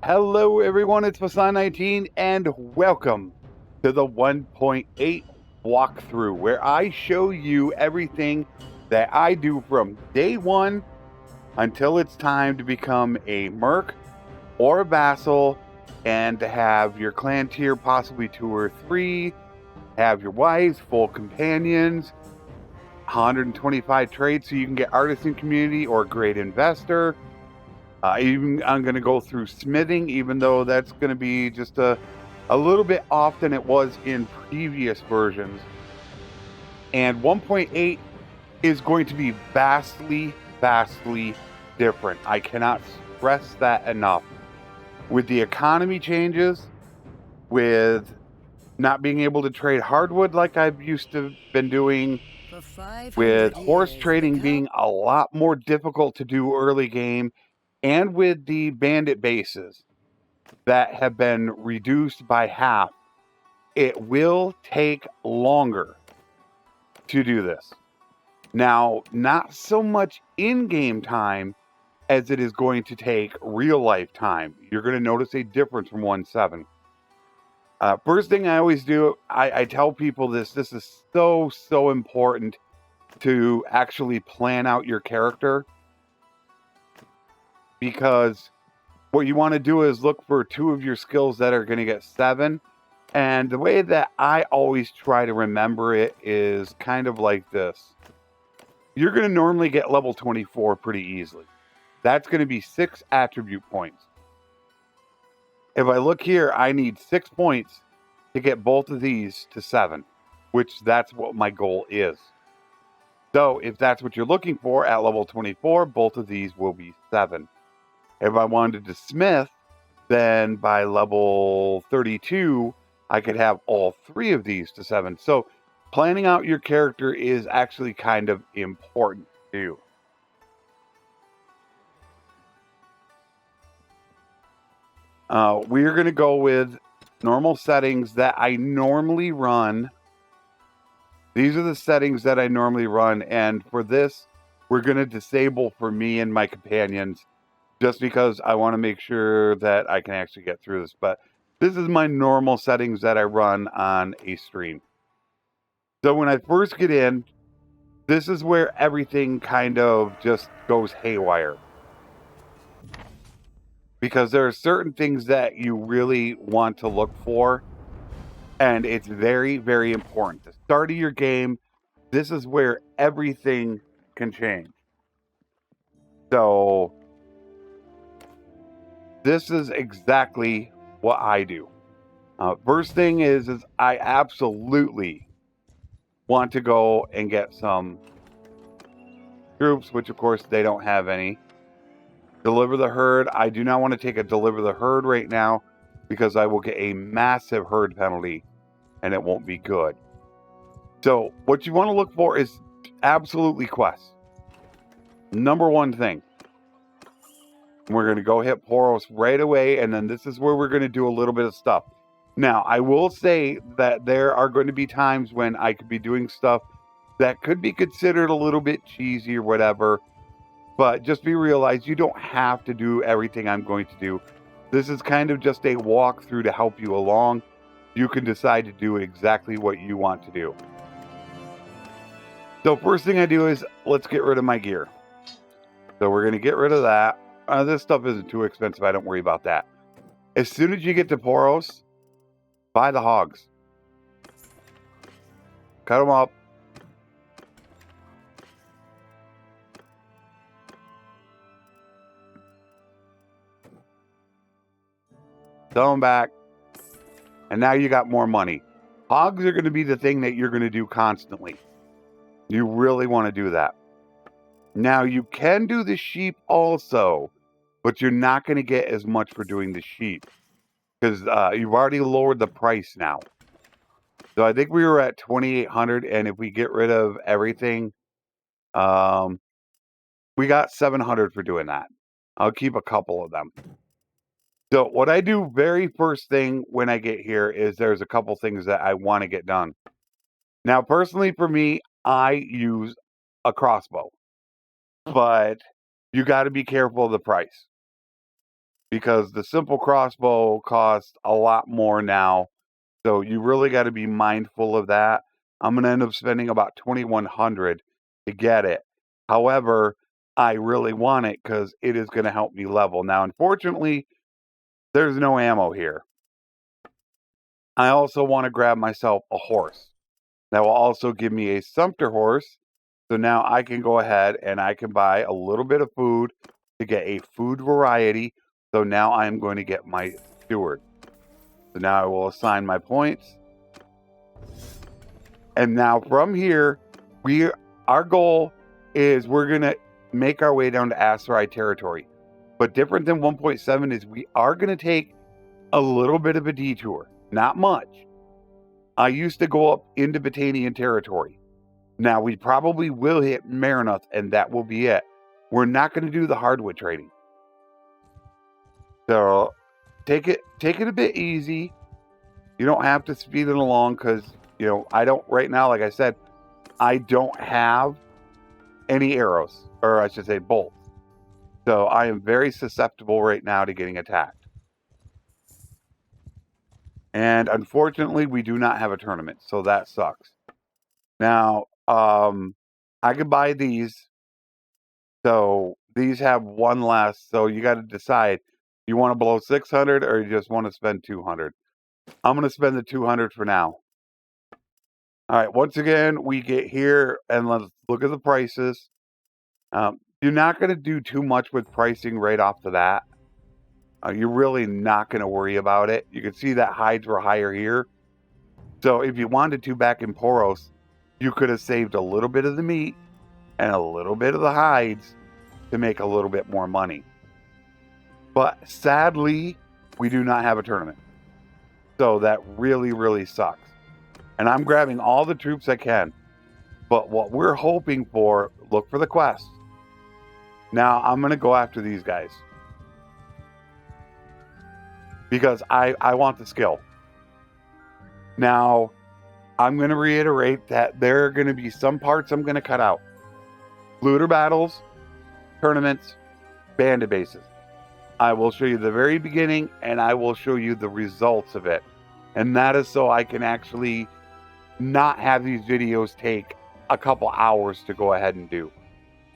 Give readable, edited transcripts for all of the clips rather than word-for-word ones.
Hello, everyone. It's Flesson19, and welcome to the 1.8 walkthrough, where I show you everything that I do from day one until it's time to become a Merc or a Vassal, and to have your clan tier, possibly 2 or 3, have your wives, full companions, 125 traits so you can get Artisan Community or Great Investor. Even I'm going to go through smithing, even though that's going to be just a little bit off than it was in previous versions. And 1.8 is going to be vastly, vastly different. I cannot stress that enough. With the economy changes, with not being able to trade hardwood like I've used to been doing, For 500 with horse years, the trading being a lot more difficult to do early game, and with the bandit bases that have been reduced by half, it will take longer to do this. Now, not so much in-game time as it is going to take real life time. You're going to notice a difference from 1.7. First thing I always do, I tell people this is so important to actually plan out your character, because what you want to do is look for 2 of your skills that are going to get 7. And the way that I always try to remember it is kind of like this. You're going to normally get level 24 pretty easily. That's going to be 6 attribute points. If I look here, I need 6 points to get both of these to 7, which that's what my goal is. So if that's what you're looking for at level 24, both of these will be 7. If I wanted to smith, then by level 32, I could have all 3 of these to 7. So planning out your character is actually kind of important too. We're going to go with normal settings that I normally run. These are the settings that I normally run. And for this, we're going to disable for me and my companions, just because I want to make sure that I can actually get through this. But this is my normal settings that I run on a stream. So when I first get in, this is where everything kind of just goes haywire, because there are certain things that you really want to look for, and it's very, very important. The start of your game, this is where everything can change. So this is exactly what I do. First thing is I absolutely want to go and get some troops, which of course they don't have any. Deliver the herd. I do not want to take a deliver the herd right now, because I will get a massive herd penalty and it won't be good. So what you want to look for is absolutely quests. Number one thing. We're going to go hit Poros right away, and then this is where we're going to do a little bit of stuff. Now, I will say that there are going to be times when I could be doing stuff that could be considered a little bit cheesy or whatever, but just be realized you don't have to do everything I'm going to do. This is kind of just a walkthrough to help you along. You can decide to do exactly what you want to do. So first thing I do is let's get rid of my gear. So we're going to get rid of that. This stuff isn't too expensive. I don't worry about that. As soon as you get to Poros, buy the hogs. Cut them up. Sell them back. And now you got more money. Hogs are going to be the thing that you're going to do constantly. You really want to do that. Now, you can do the sheep also, but you're not going to get as much for doing the sheep, because you've already lowered the price now. So I think we were at 2,800, and if we get rid of everything, we got 700 for doing that. I'll keep a couple of them. So what I do very first thing when I get here is there's a couple things that I want to get done. Now, personally for me, I use a crossbow, but you got to be careful of the price. because the simple crossbow costs a lot more now. So you really got to be mindful of that. I'm going to end up spending about $2,100 to get it. However, I really want it because it is going to help me level. Now, unfortunately, there's no ammo here. I also want to grab myself a horse. That will also give me a sumpter horse. So now I can go ahead and I can buy a little bit of food to get a food variety. So now I am going to get my steward. So now I will assign my points. And now from here, our goal is we're going to make our way down to Asteroid territory. But different than 1.7 is we are going to take a little bit of a detour. Not much. I used to go up into Botanian territory. Now we probably will hit Marinoth and that will be it. We're not going to do the hardwood trading. So take it a bit easy. You don't have to speed it along because, I don't right now, like I said, I don't have any arrows, or I should say bolts. So I am very susceptible right now to getting attacked. And unfortunately, we do not have a tournament, so that sucks. Now, I could buy these. So these have one less. So you got to decide, you want to blow 600 or you just want to spend 200. I'm going to spend the 200 for now. All right, once again, we get here and let's look at the prices. You're not going to do too much with pricing right off the bat. You're really not going to worry about it. You can see that hides were higher here. So if you wanted to back in Poros, you could have saved a little bit of the meat and a little bit of the hides to make a little bit more money. But sadly, we do not have a tournament. So that really, really sucks. And I'm grabbing all the troops I can. But what we're hoping for, look for the quest. Now, I'm going to go after these guys. Because I want the skill. Now, I'm going to reiterate that there are going to be some parts I'm going to cut out. Looter battles, tournaments, bandit bases. I will show you the very beginning and I will show you the results of it. And that is so I can actually not have these videos take a couple hours to go ahead and do.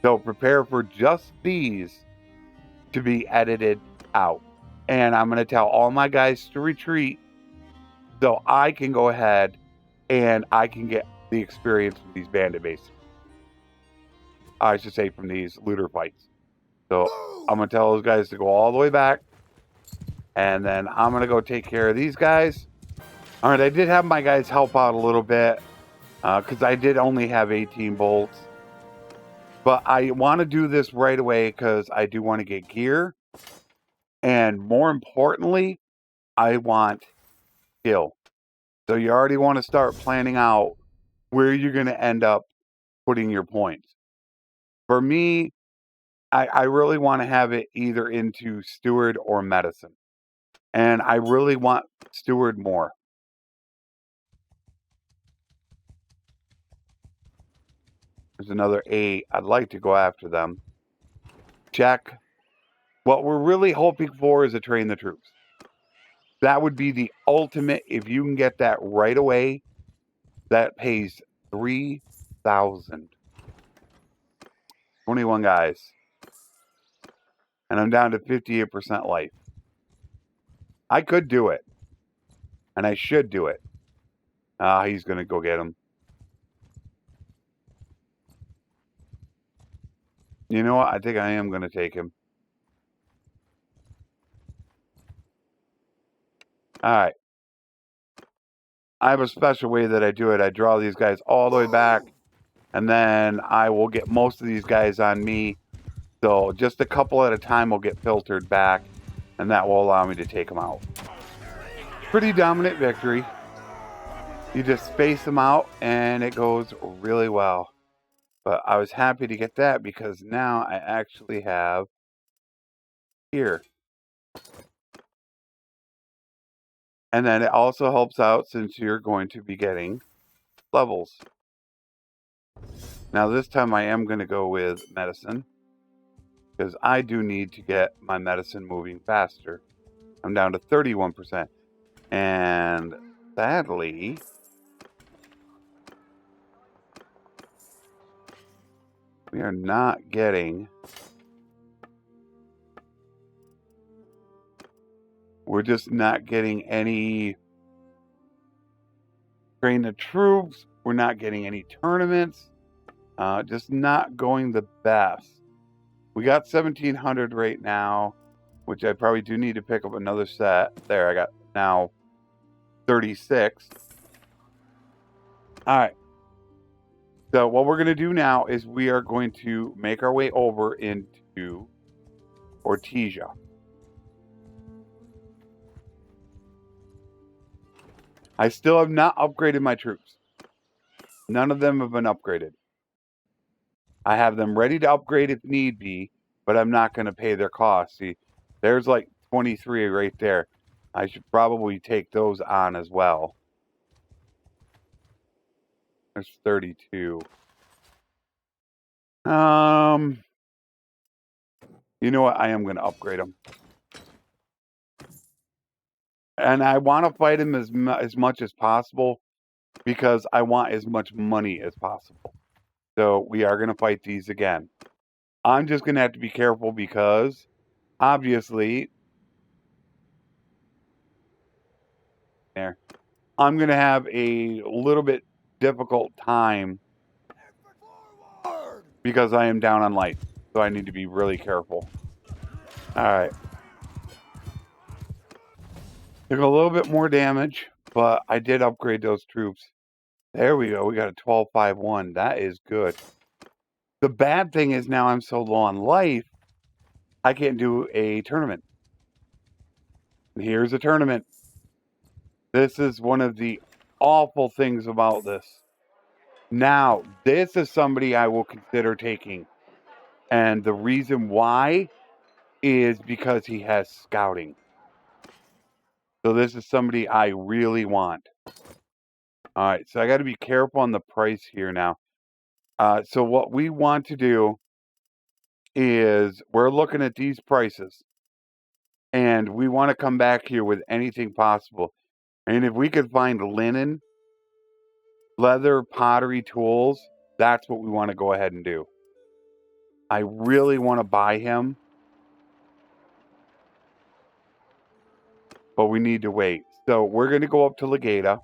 So prepare for just these to be edited out. And I'm going to tell all my guys to retreat so I can go ahead and I can get the experience from these bandit bases. I should say from these looter fights. So I'm going to tell those guys to go all the way back. And then I'm going to go take care of these guys. All right, I did have my guys help out a little bit because I did only have 18 bolts. But I want to do this right away because I do want to get gear. And more importantly, I want skill. So you already want to start planning out where you're going to end up putting your points. For me, I really want to have it either into steward or medicine. And I really want steward more. There's another 8. I'd like to go after them. Check. What we're really hoping for is to train the troops. That would be the ultimate. If you can get that right away, that pays 3,000. 21 guys. And I'm down to 58% life. I could do it. And I should do it. He's going to go get him. You know what? I think I am going to take him. All right. I have a special way that I do it. I draw these guys all the way back. And then I will get most of these guys on me. So just a couple at a time will get filtered back. And that will allow me to take them out. Pretty dominant victory. You just space them out and it goes really well. But I was happy to get that because now I actually have here. And then it also helps out since you're going to be getting levels. Now this time I am going to go with medicine because I do need to get my medicine moving faster. I'm down to 31%. And sadly, we are not getting... We're just not getting any train of troops. We're not getting any tournaments. Just not going the best. We got 1,700 right now, which I probably do need to pick up another set. There, I got now 36. All right. So what we're going to do now is we are going to make our way over into Ortesia. I still have not upgraded my troops. None of them have been upgraded. I have them ready to upgrade if need be, but I'm not going to pay their costs. See, there's like 23 right there. I should probably take those on as well. There's 32. You know what? I am going to upgrade them. And I want to fight him as much as possible because I want as much money as possible. So we are going to fight these again. I'm just going to have to be careful because obviously there I'm going to have a little bit difficult time because I am down on life. So I need to be really careful. All right. Took a little bit more damage, but I did upgrade those troops. There we go. We got a 1251. That is good. The bad thing is now I'm so low on life, I can't do a tournament. And here's a tournament. This is one of the awful things about this. Now, this is somebody I will consider taking. And the reason why is because he has scouting. So this is somebody I really want. All right, so I got to be careful on the price here now. So what we want to do is we're looking at these prices. And we want to come back here with anything possible. And if we could find linen, leather, pottery, tools, that's what we want to go ahead and do. I really want to buy him, but we need to wait. So we're going to go up to Legata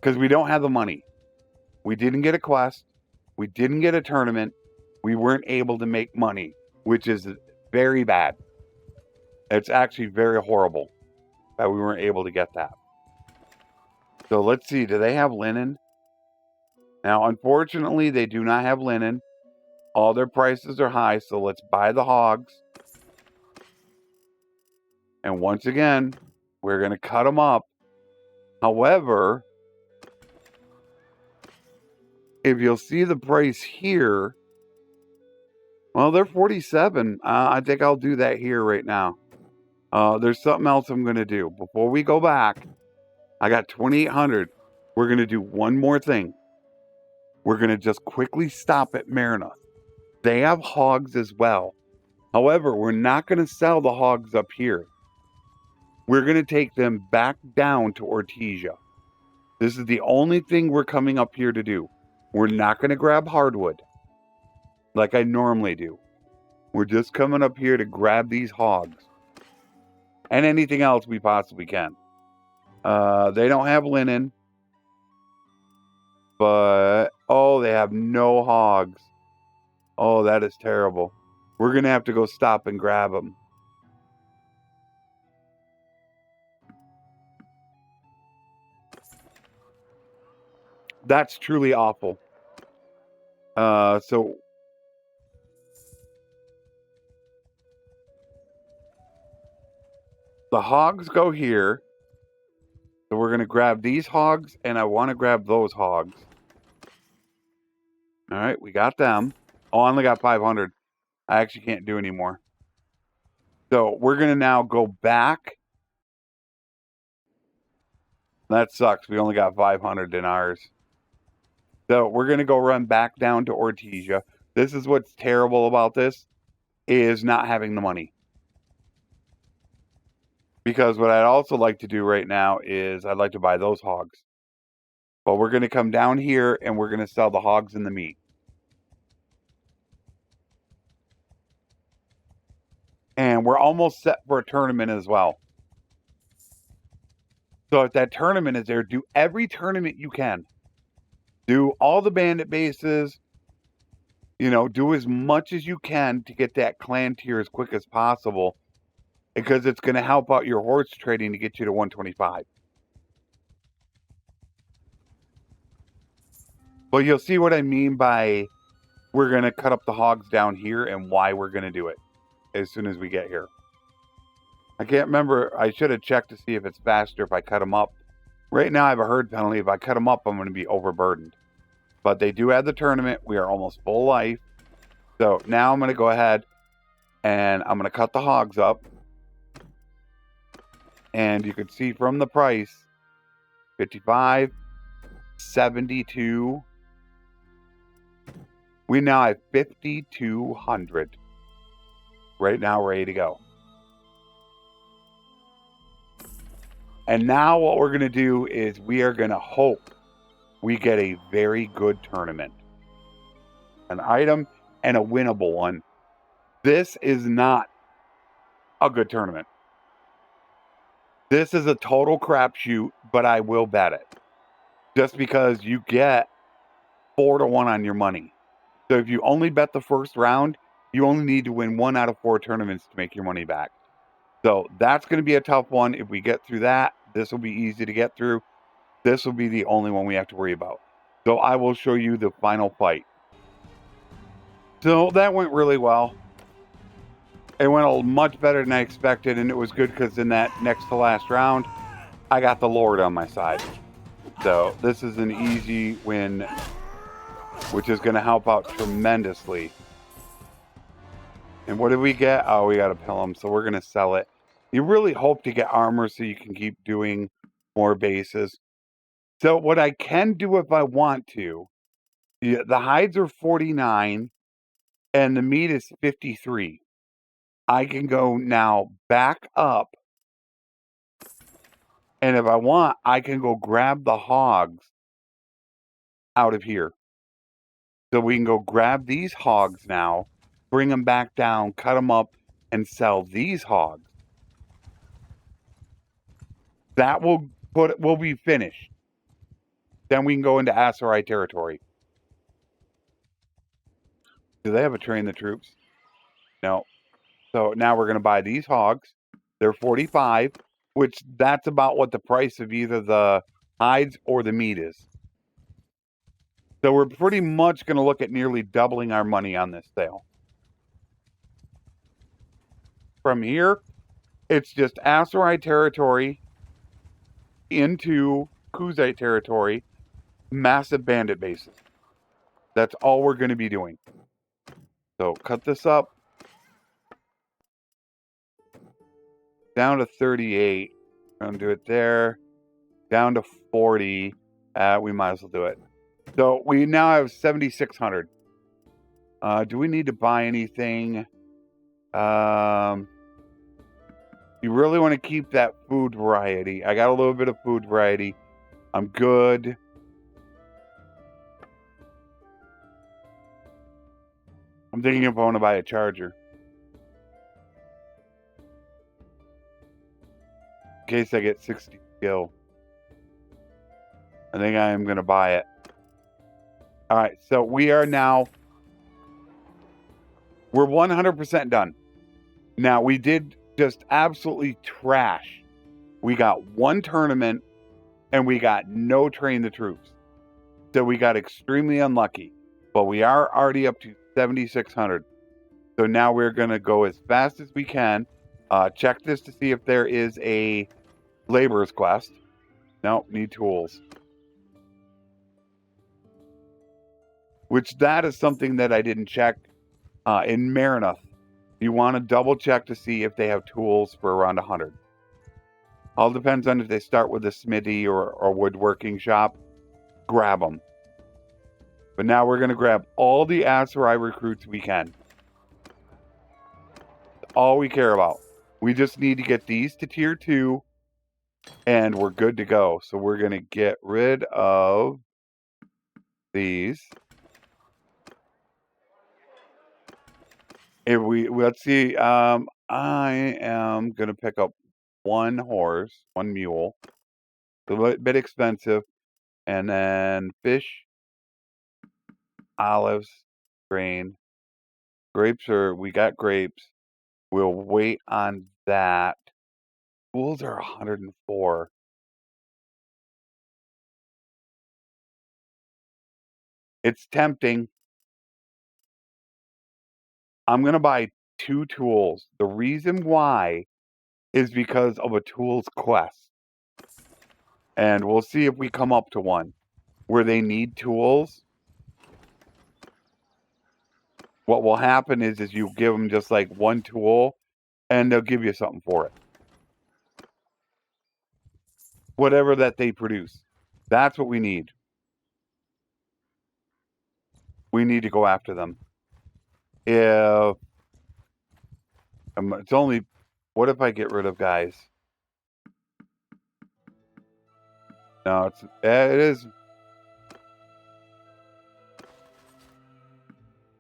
because we don't have the money. We didn't get a quest. We didn't get a tournament. We weren't able to make money, which is very bad. It's actually very horrible that we weren't able to get that. So let's see. Do they have linen? Now, unfortunately, they do not have linen. All their prices are high, so let's buy the hogs. And once again, we're going to cut them up. However, if you'll see the price here, well, they're 47. I think I'll do that here right now. There's something else I'm going to do. Before we go back, I got 2,800. We're going to do one more thing. We're going to just quickly stop at Marinoth. They have hogs as well. However, we're not going to sell the hogs up here. We're going to take them back down to Ortesia. This is the only thing we're coming up here to do. We're not going to grab hardwood like I normally do. We're just coming up here to grab these hogs. And anything else we possibly can. They don't have linen. But, oh, they have no hogs. Oh, that is terrible. We're going to have to go stop and grab them. That's truly awful. So the hogs go here. So we're going to grab these hogs, and I want to grab those hogs. All right, we got them. Oh, I only got 500. I actually can't do any more. So we're going to now go back. That sucks. We only got 500 in ours. So we're going to go run back down to Ortesia. This is what's terrible about this, is not having the money. Because what I'd also like to do right now is I'd like to buy those hogs. But we're going to come down here and we're going to sell the hogs and the meat. And we're almost set for a tournament as well. So if that tournament is there, do every tournament you can. Do all the bandit bases. You know, do as much as you can to get that clan tier as quick as possible. Because it's going to help out your horse trading to get you to 125. But you'll see what I mean by we're going to cut up the hogs down here and why we're going to do it as soon as we get here. I can't remember. I should have checked to see if it's faster if I cut them up. Right now I have a herd penalty. If I cut them up, I'm going to be overburdened. But they do have the tournament. We are almost full life. So now I'm going to go ahead and I'm going to cut the hogs up. And you can see from the price, 55, 72. We now have 5,200. Right now, ready to go. And now what we're going to do is we are going to hope we get a very good tournament. An item and a winnable one. This is not a good tournament. This is a total crapshoot, but I will bet it. Just because you get 4-1 on your money. So if you only bet the first round, you only need to win 1 out of 4 tournaments to make your money back. So that's going to be a tough one. If we get through that, this will be easy to get through. This will be the only one we have to worry about. So I will show you the final fight. So that went really well. It went much better than I expected, and it was good because in that next to last round, I got the Lord on my side. So this is an easy win, which is going to help out tremendously. And what did we get? Oh, we got a Pilum, so we're going to sell it. You really hope to get armor so you can keep doing more bases. So what I can do if I want to, the hides are 49 and the meat is 53. I can go now back up. And if I want, I can go grab the hogs out of here. So we can go grab these hogs now, bring them back down, cut them up, and sell these hogs. That will be finished. Then we can go into Aserai territory. Do they have a train the troops? No. So now we're going to buy these hogs. They're 45, which that's about what the price of either the hides or the meat is. So we're pretty much going to look at nearly doubling our money on this sale. From here, it's just Aserai territory into Kuzite territory, massive bandit bases. That's all we're going to be doing. So cut this up. Down to 38. I'm going to do it there. Down to 40. We might as well do it. So we now have 7,600. Do we need to buy anything? You really want to keep that food variety. I got a little bit of food variety. I'm good. I'm thinking if I want to buy a charger. In case I get 60 skill. I think I am going to buy it. Alright, so we are now... We're 100% done. Now, we did just absolutely trash. We got 1 tournament, and we got no train the troops. So we got extremely unlucky. But we are already up to 7,600. So now we're going to go as fast as we can. Check this to see if there is a laborer's quest. Nope, need tools. Which that is something that I didn't check. In Marinoth, you want to double check to see if they have tools for around 100. All depends on if they start with a smithy or woodworking shop. Grab them. But now we're going to grab all the Aserai recruits we can. All we care about. We just need to get these to tier 2 and we're good to go. So we're going to get rid of these. If let's see, I am going to pick up one horse, one mule. A bit expensive. And then fish, olives, grain. Grapes we got grapes. We'll wait on that. Tools are 104. It's tempting. I'm going to buy 2 tools. The reason why is because of a tools quest. And we'll see if we come up to one where they need tools. What will happen is you give them just like one tool and they'll give you something for it. Whatever that they produce. That's what we need. We need to go after them. If it's only, what if I get rid of guys? No, it is.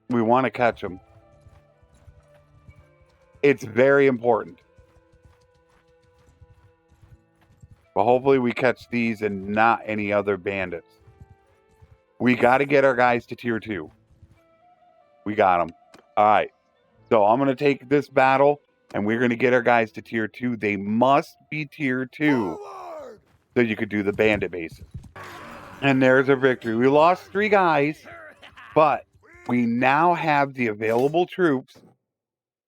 We want to catch them. It's very important. But hopefully we catch these and not any other bandits. We got to get our guys to tier 2. We got them. All right. So I'm going to take this battle and we're going to get our guys to tier 2. They must be tier 2 so you could do the bandit bases. And there's a victory. We lost 3 guys, but we now have the available troops.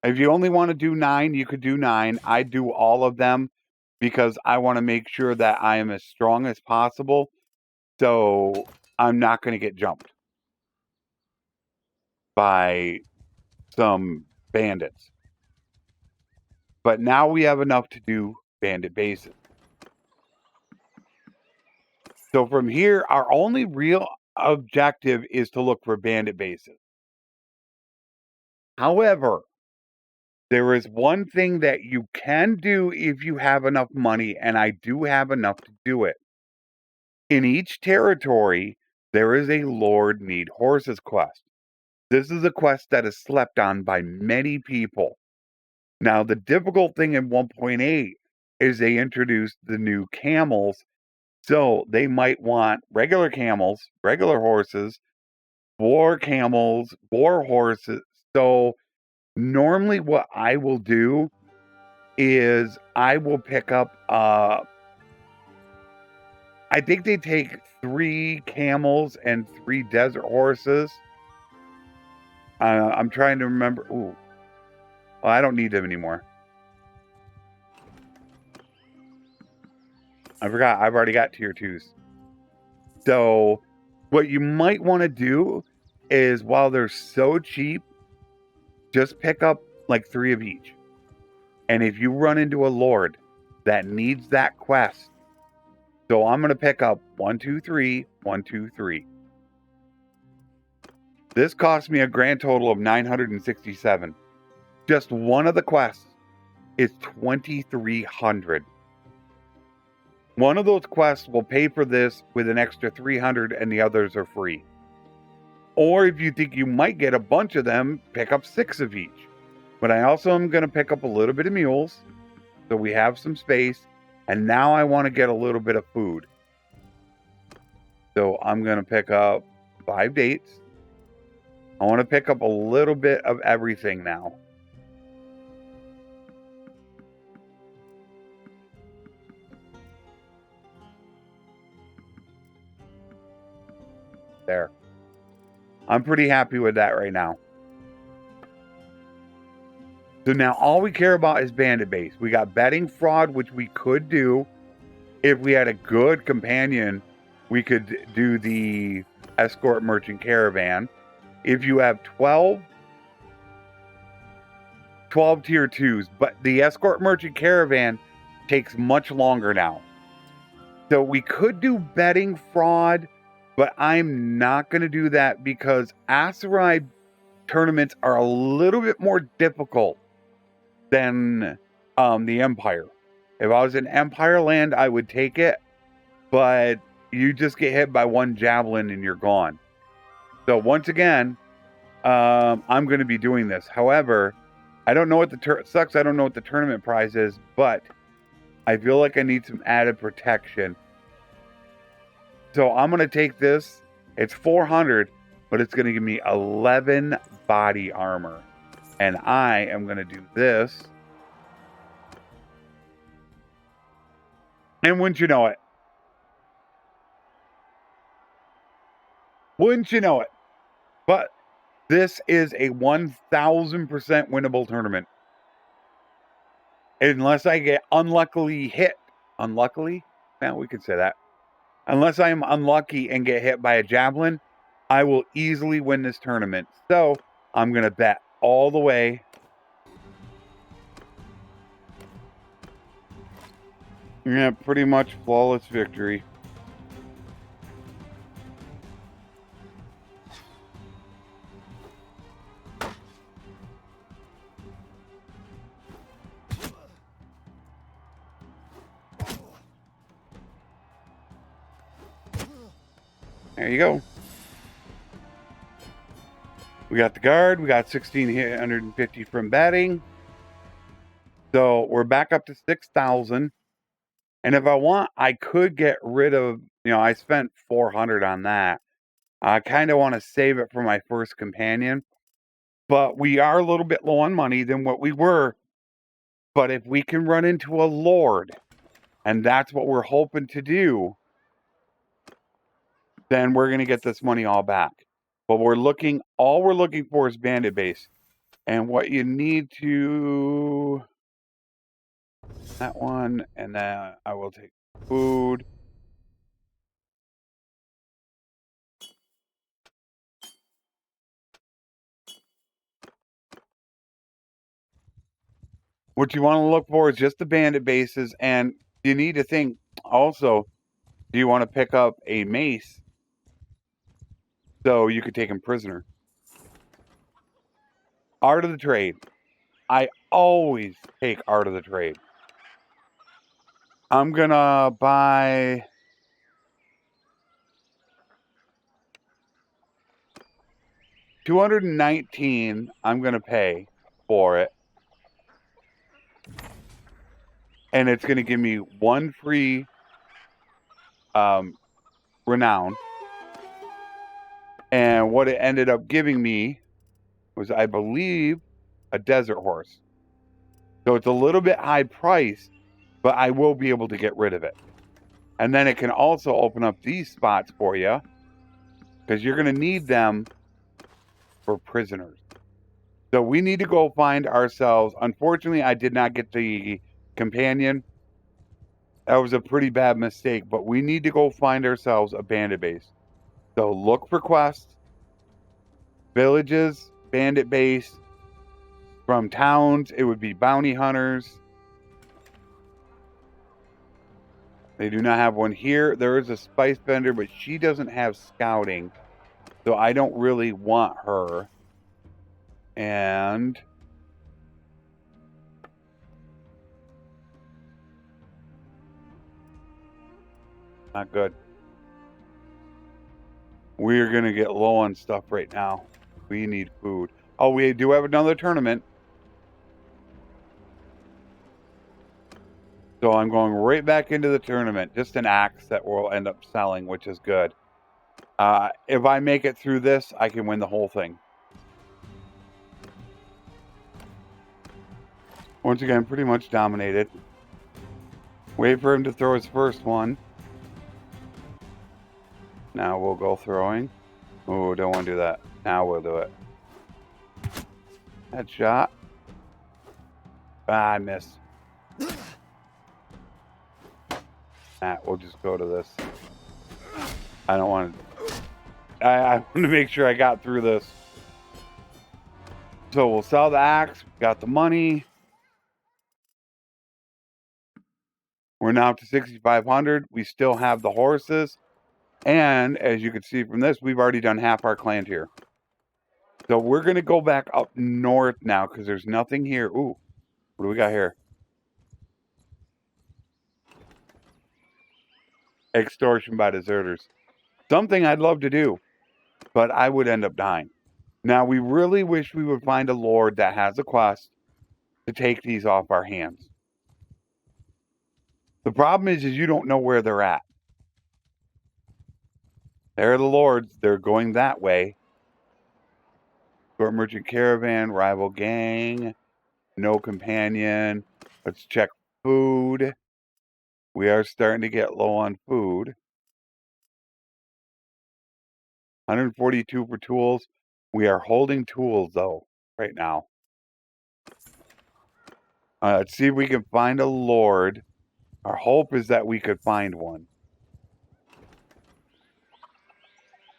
If you only want to do 9, you could do 9. I do all of them because I want to make sure that I am as strong as possible. So I'm not going to get jumped by some bandits. But now we have enough to do bandit bases. So from here, our only real objective is to look for bandit bases. However, there is one thing that you can do if you have enough money, and I do have enough to do it. In each territory, there is a Lord Need Horses quest. This is a quest that is slept on by many people. Now, the difficult thing in 1.8 is they introduced the new camels. So they might want regular camels, regular horses, war camels, war horses. So normally what I will do is I will pick up, I think they take 3 camels and 3 desert horses. I'm trying to remember. Ooh, well, I don't need them anymore. I forgot. I've already got tier 2s. So what you might want to do is while they're so cheap, just pick up like 3 of each. And if you run into a Lord that needs that quest, so I'm going to pick up 1, 2, 3, 1, 2, 3. This cost me a grand total of 967. Just one of the quests is 2,300. One of those quests will pay for this with an extra 300 and the others are free. Or if you think you might get a bunch of them, pick up 6 of each. But I also am going to pick up a little bit of mules, so we have some space. And now I want to get a little bit of food. So I'm going to pick up 5 dates. I want to pick up a little bit of everything now. There. I'm pretty happy with that right now. So now all we care about is bandit base. We got betting fraud, which we could do. If we had a good companion, we could do the escort merchant caravan. If you have 12 tier 2s, but the escort merchant caravan takes much longer now. So we could do betting fraud, But I'm not going to do that because Aserai tournaments are a little bit more difficult than the Empire. If I was in Empire land, I would take it, but you just get hit by one javelin and you're gone. So once again, I'm going to be doing this. However, I don't know what the sucks. I don't know what the tournament prize is, but I feel like I need some added protection. So I'm going to take this. It's 400, but it's going to give me 11 body armor. And I am going to do this. And wouldn't you know it? Wouldn't you know it? But this is a 1000% winnable tournament. Unless I get unluckily hit. Unluckily? Yeah, we could say that. Unless I am unlucky and get hit by a javelin, I will easily win this tournament. So I'm going to bet all the way. Yeah, pretty much flawless victory. There you go. We got the guard. We got 1,650 from batting. So we're back up to 6,000. And if I want, I could get rid of, I spent 400 on that. I kind of want to save it for my first companion. But we are a little bit low on money than what we were. But if we can run into a lord, and that's what we're hoping to do, then we're going to get this money all back. But all we're looking for is bandit base. And what you need to, that one, and then I will take food. What you want to look for is just the bandit bases, and you need to think also, do you want to pick up a mace so you could take him prisoner? Art of the trade. I always take art of the trade. I'm gonna buy $219. I'm gonna pay for it, and it's gonna give me one free renown. And what it ended up giving me was, I believe, a desert horse. So it's a little bit high priced, but I will be able to get rid of it. And then it can also open up these spots for you, because you're going to need them for prisoners. So we need to go find ourselves. Unfortunately, I did not get the companion. That was a pretty bad mistake, but we need to go find ourselves a bandit base. So look for quests, villages, bandit base. From towns, it would be bounty hunters. They do not have one here. There is a spice vendor, but she doesn't have scouting. So I don't really want her. And not good. We're going to get low on stuff right now. We need food. Oh, we do have another tournament. So I'm going right back into the tournament. Just an axe that we'll end up selling, which is good. If I make it through this, I can win the whole thing. Once again, pretty much dominated. Wait for him to throw his first one. Now we'll go throwing. Oh, don't want to do that. Now we'll do it. Headshot. I missed. We'll just go to this. I don't want to... I want to make sure I got through this. So we'll sell the axe. Got the money. We're now up to 6,500. We still have the horses. And as you can see from this, we've already done half our clan here. So we're going to go back up north now because there's nothing here. Ooh, what do we got here? Extortion by deserters. Something I'd love to do, but I would end up dying. Now, we really wish we would find a lord that has a quest to take these off our hands. The problem is you don't know where they're at. They're the lords. They're going that way. Short merchant caravan, rival gang, no companion. Let's check food. We are starting to get low on food. 142 for tools. We are holding tools, though, right now. Let's see if we can find a lord. Our hope is that we could find one.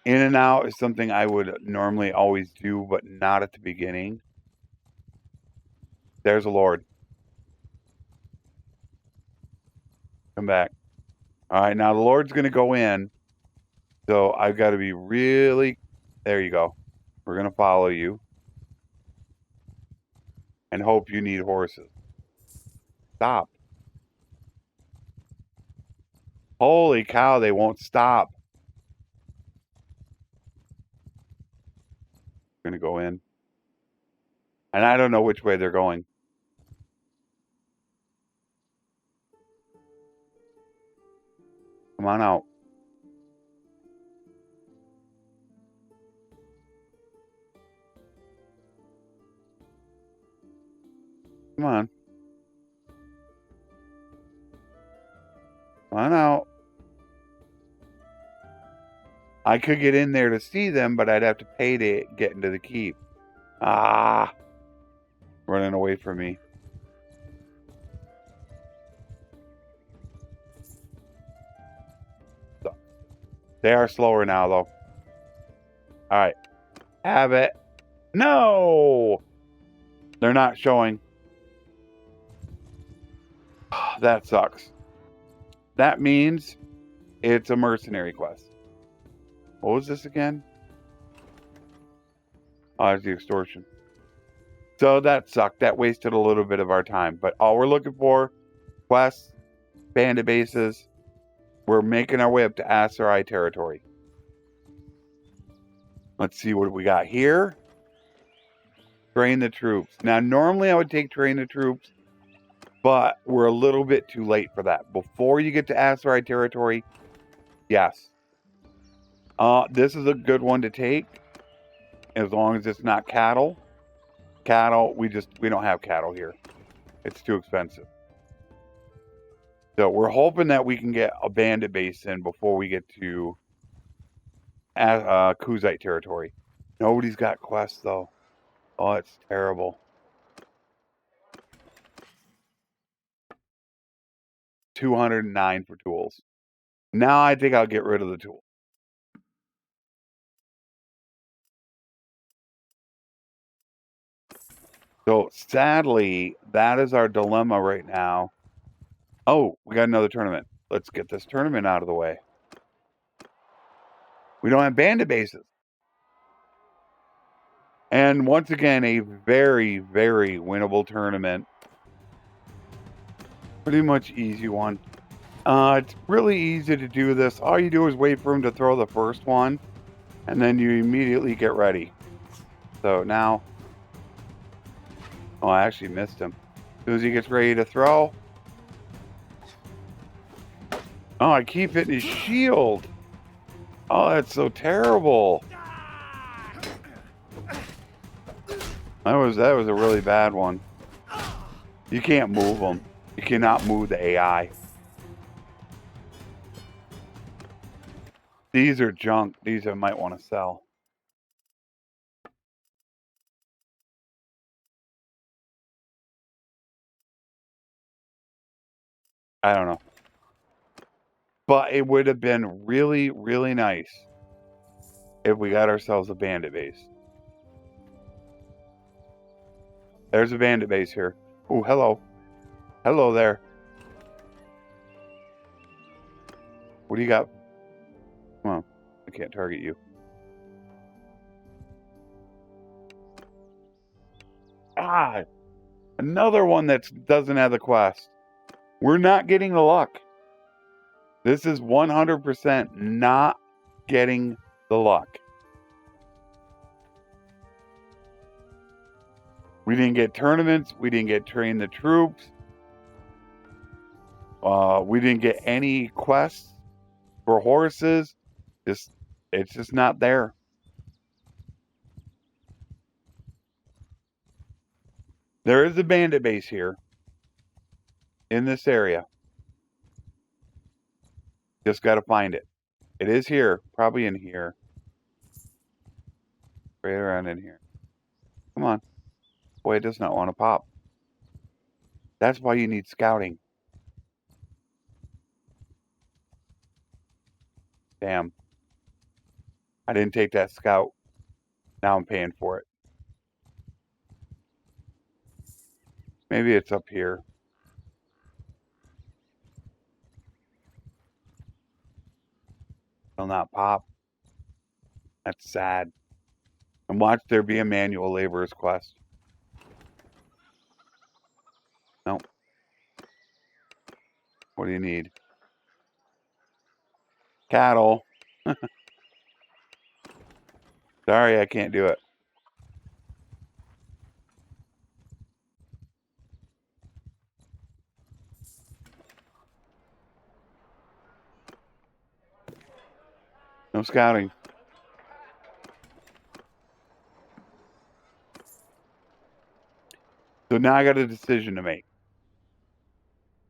In and out is something I would normally always do, but not at the beginning. There's a lord. Come back. All right, now the lord's going to go in. So I've got to be really... There you go. We're going to follow you. And hope you need horses. Stop. Holy cow, they won't stop. I'm going to go in. And I don't know which way they're going. Come on out. Come on. Come on out. I could get in there to see them, but I'd have to pay to get into the keep. Ah. Running away from me. So, they are slower now, though. All right. Have it. No! They're not showing. That sucks. That means it's a mercenary quest. What was this again? Oh, it's the extortion. So that sucked. That wasted a little bit of our time. But all we're looking for, quests, bandit bases. We're making our way up to Aserai territory. Let's see what we got here. Train the troops. Now, normally I would take train the troops, but we're a little bit too late for that. Before you get to Aserai territory, yes. This is a good one to take, as long as it's not cattle. Cattle, we don't have cattle here. It's too expensive. So we're hoping that we can get a bandit base in before we get to Kuzite territory. Nobody's got quests, though. Oh, it's terrible. 209 for tools. Now I think I'll get rid of the tool. So sadly, that is our dilemma right now. Oh, we got another tournament. Let's get this tournament out of the way. We don't have bandit bases. And once again, a very, very winnable tournament. Pretty much easy one. It's really easy to do this. All you do is wait for him to throw the first one, and then you immediately get ready. So now... Oh, I actually missed him. As soon as he gets ready to throw... Oh, I keep hitting his shield. Oh, that's so terrible. That was a really bad one. You can't move them. You cannot move the AI. These are junk. These I might want to sell. I don't know. But it would have been really, really nice if we got ourselves a bandit base. There's a bandit base here. Oh, hello. Hello there. What do you got? Come on. I can't target you. Ah, another one that doesn't have the quest. We're not getting the luck. This is 100% not getting the luck. We didn't get tournaments. We didn't get train the troops. We didn't get any quests for horses. It's just not there. There is a bandit base here in this area. Just got to find it. It is here, probably in here. Right around in here. Come on. Boy, it does not want to pop. That's why you need scouting. Damn. I didn't take that scout. Now I'm paying for it. Maybe it's up here. Will not pop. That's sad. And watch there be a manual laborer's quest. Nope. What do you need? Cattle. Sorry, I can't do it. No scouting. So now I got a decision to make.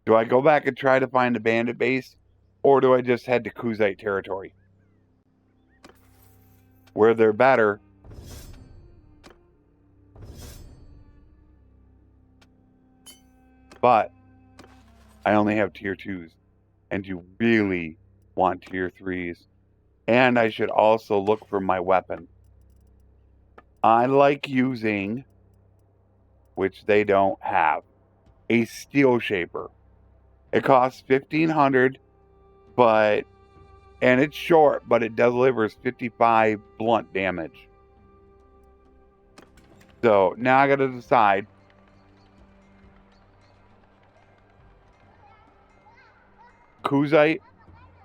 Do I go back and try to find a bandit base, or do I just head to Kuzite territory? Where they're better. But I only have tier 2s, and you really want tier 3s. And I should also look for my weapon. I like using, which they don't have, a steel shaper. It costs 1,500, and it's short, but it delivers 55 blunt damage. So now I got to decide. Kuzite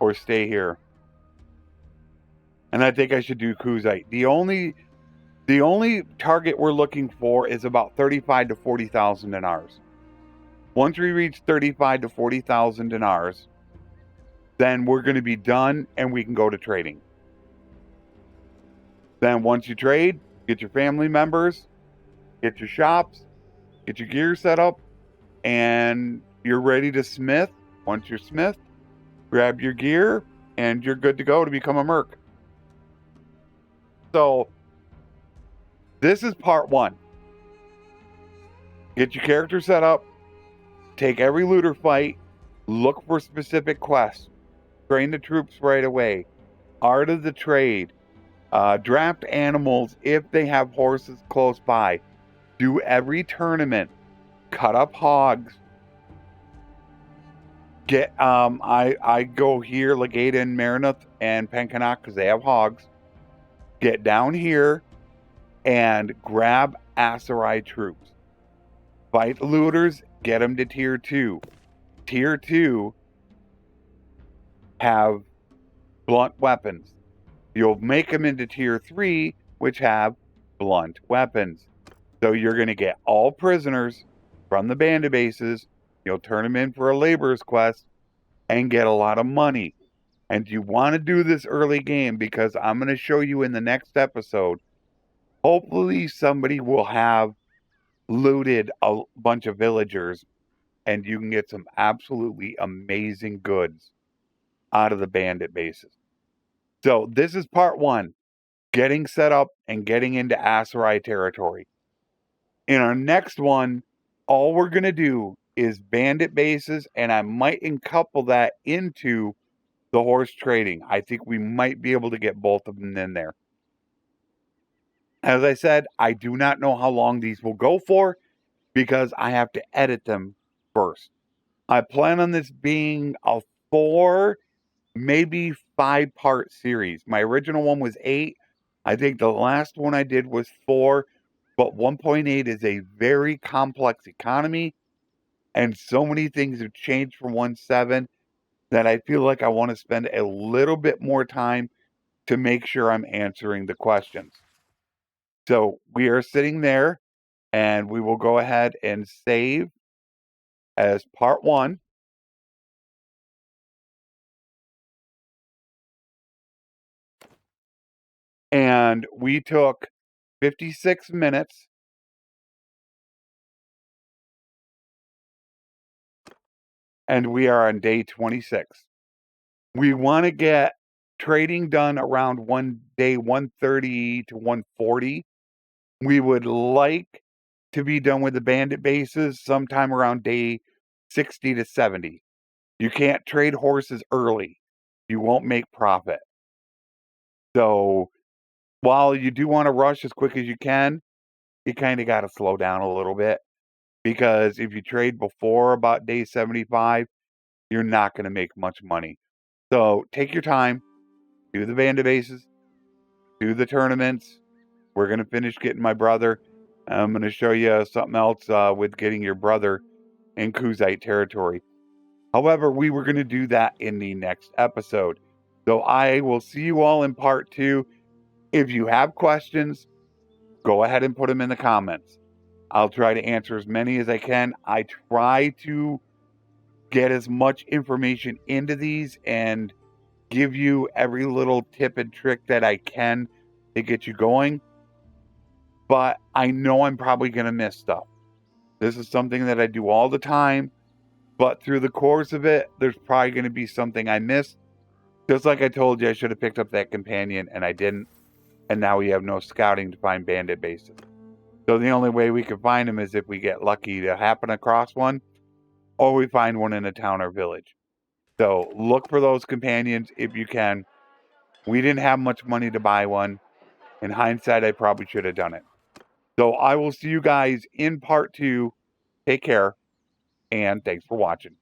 or stay here. And I think I should do Kuzite. The only target we're looking for is about 35 to 40,000 dinars. Once we reach 35 to 40,000 dinars, then we're going to be done and we can go to trading. Then once you trade, get your family members, get your shops, get your gear set up, and you're ready to smith. Once you're smith, grab your gear, and you're good to go to become a merc. So, this is part 1. Get your character set up, take every looter fight, look for specific quests, train the troops right away, art of the trade, draft animals if they have horses close by, do every tournament, cut up hogs. Get I go here, Legata and Marinoth and Penkanak because they have hogs. Get down here and grab Aserai troops. Fight the looters, get them to tier 2. Tier 2 have blunt weapons. You'll make them into tier 3, which have blunt weapons. So you're going to get all prisoners from the bandit bases. You'll turn them in for a laborer's quest and get a lot of money. And you want to do this early game because I'm going to show you in the next episode. Hopefully somebody will have looted a bunch of villagers and you can get some absolutely amazing goods out of the bandit bases. So this is part 1, getting set up and getting into Aserai territory. In our next one, all we're going to do is bandit bases, and I might couple that into the horse trading. I think we might be able to get both of them in there. As I said, I do not know how long these will go for because I have to edit them first. I plan on this being a 4, maybe 5-part series. My original one was 8. I think the last one I did was 4. But 1.8 is a very complex economy, and so many things have changed from 1.7 that I feel like I want to spend a little bit more time to make sure I'm answering the questions. So we are sitting there, and we will go ahead and save as part 1. And we took 56 minutes, and we are on day 26. We want to get trading done around day 130 to 140. We would like to be done with the bandit bases sometime around day 60 to 70. You can't trade horses early. You won't make profit. So while you do want to rush as quick as you can, you kind of got to slow down a little bit, because if you trade before about day 75, you're not going to make much money. So take your time, do the bandit bases, do the tournaments. We're going to finish getting my brother. I'm going to show you something else with getting your brother in Kuzite territory. However, we were going to do that in the next episode. So I will see you all in part 2. If you have questions, go ahead and put them in the comments. I'll try to answer as many as I can. I try to get as much information into these and give you every little tip and trick that I can to get you going. But I know I'm probably going to miss stuff. This is something that I do all the time. But through the course of it, there's probably going to be something I missed. Just like I told you, I should have picked up that companion, and I didn't. And now we have no scouting to find bandit bases. So the only way we can find them is if we get lucky to happen across one, or we find one in a town or village. So look for those companions if you can. We didn't have much money to buy one. In hindsight, I probably should have done it. So I will see you guys in part 2. Take care, and thanks for watching.